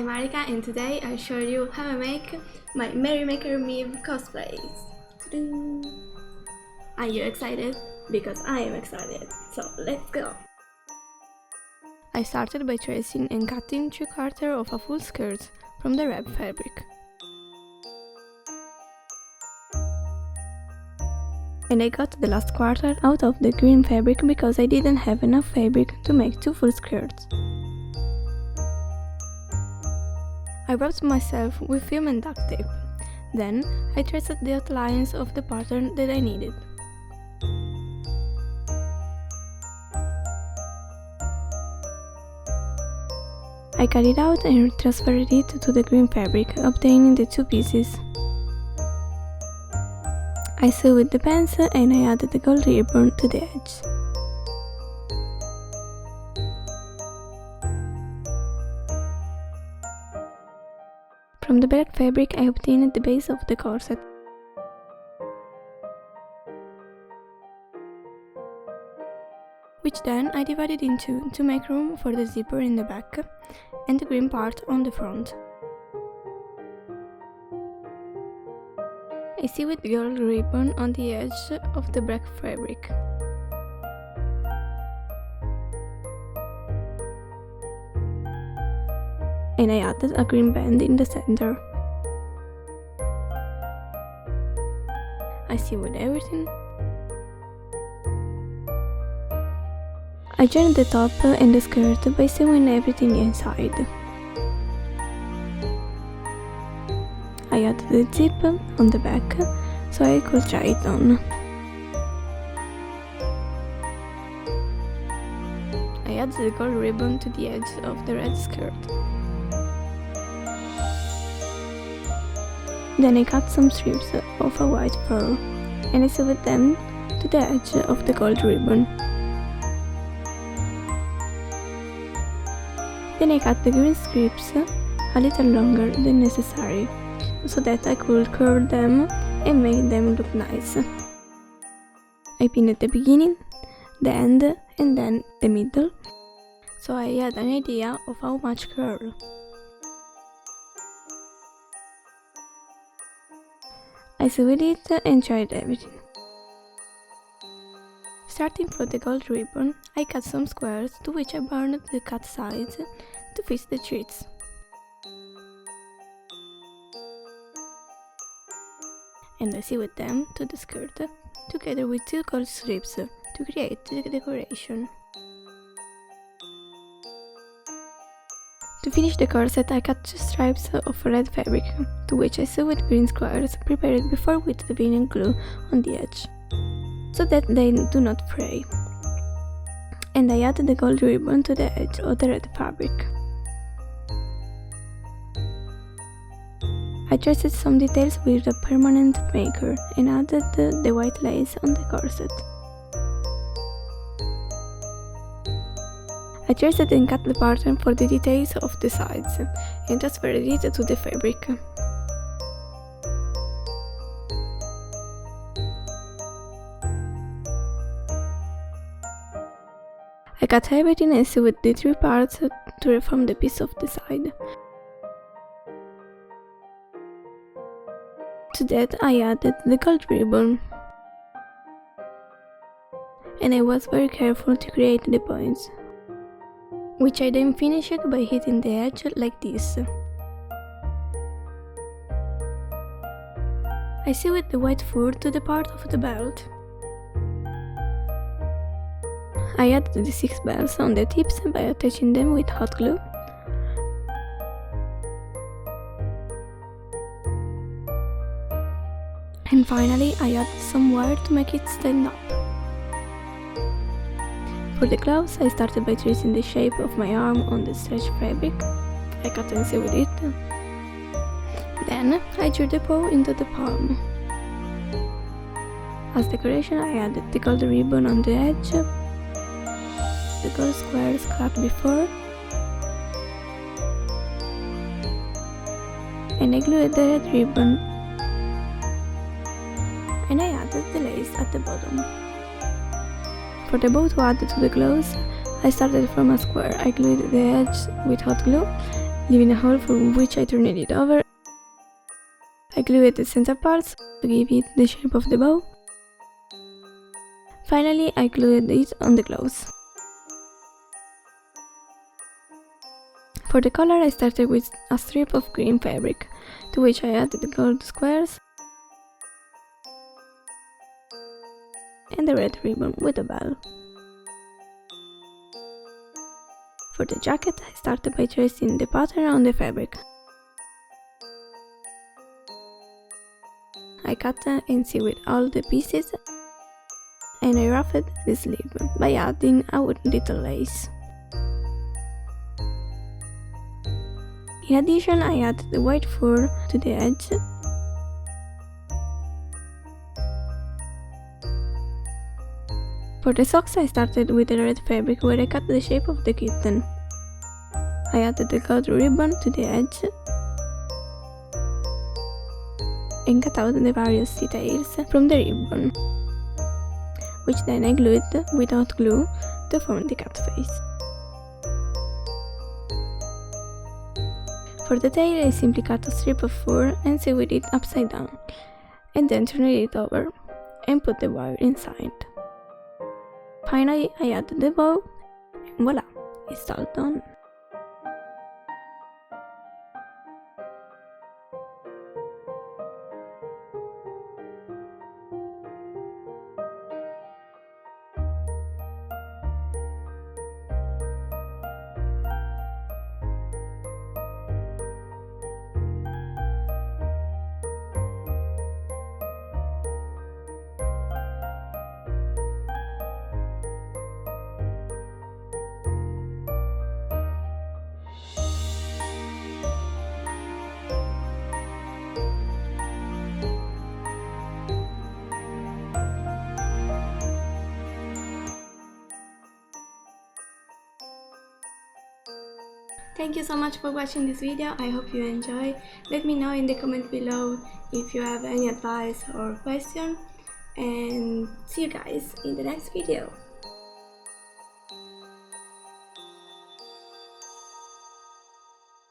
Marika and today I'll show you how I make my merrymaker Maeve cosplays. Ta-da! Are you excited? Because I am excited, so let's go! I started by tracing and cutting 3/4 of a full skirt from the red fabric. And I got the last quarter out of the green fabric because I didn't have enough fabric to make 2 full skirts. I wrapped myself with film and duct tape. Then I traced the outlines of the pattern that I needed. I cut it out and transferred it to the green fabric, obtaining the 2 pieces. I sewed the pants and I added the gold ribbon to the edge. From the black fabric I obtained the base of the corset. Which then I divided in two to make room for the zipper in the back and the green part on the front. I sewed the gold ribbon on the edge of the black fabric. And I added a green band in the center. I sewed everything. I joined the top and the skirt by sewing everything inside. I added the zip on the back so I could try it on. I added the gold ribbon to the edge of the red skirt. Then I cut some strips of a white fur and I sewed them to the edge of the gold ribbon. Then I cut the green strips a little longer than necessary, so that I could curl them and make them look nice. I pinned the beginning, the end and then the middle, so I had an idea of how much curl. I sewed it and tried everything. Starting from the gold ribbon, I cut some squares to which I burned the cut sides to fit the treats. And I sewed them to the skirt, together with 2 gold strips to create the decoration. To finish the corset, I cut 2 stripes of red fabric, to which I sewed green squares prepared before with the vinyl glue on the edge, so that they do not fray. And I added the gold ribbon to the edge of the red fabric. I traced some details with a permanent maker and added the white lace on the corset. I traced and cut the pattern for the details of the sides and transferred it to the fabric. I cut everything and sewed the 3 parts to reform the piece of the side. To that I added the gold ribbon. And I was very careful to create the points, which I then finished by hitting the edge like this. I sewed the white fur to the part of the belt. I added the 6 bells on the tips by attaching them with hot glue. And finally I added some wire to make it stand up. For the gloves, I started by tracing the shape of my arm on the stretch fabric. I cut and sewed it. Then I drew the paw into the palm. As decoration I added the gold ribbon on the edge, the gold squares cut before, and I glued the red ribbon, and I added the lace at the bottom. For the bow to add to the gloves, I started from a square. I glued the edge with hot glue leaving a hole for which I turned it over. I glued the center parts to give it the shape of the bow. Finally, I glued it on the clothes. For the collar, I started with a strip of green fabric, to which I added the gold squares and the red ribbon with a bell. For the jacket, I started by tracing the pattern on the fabric. I cut and sewed all the pieces, and I ruffled the sleeve by adding a little lace. In addition, I added the white fur to the edge. For the socks, I started with the red fabric where I cut the shape of the kitten. I added the gold ribbon to the edge and cut out the various details from the ribbon, which then I glued without glue to form the cat face. For the tail, I simply cut a strip of fur and sewed it upside down, and then turned it over and put the wire inside. Finally, I added the bow, and voila, it's all done. Thank you so much for watching this video. I hope you enjoy. Let me know in the comment below if you have any advice or question, and see you guys in the next video.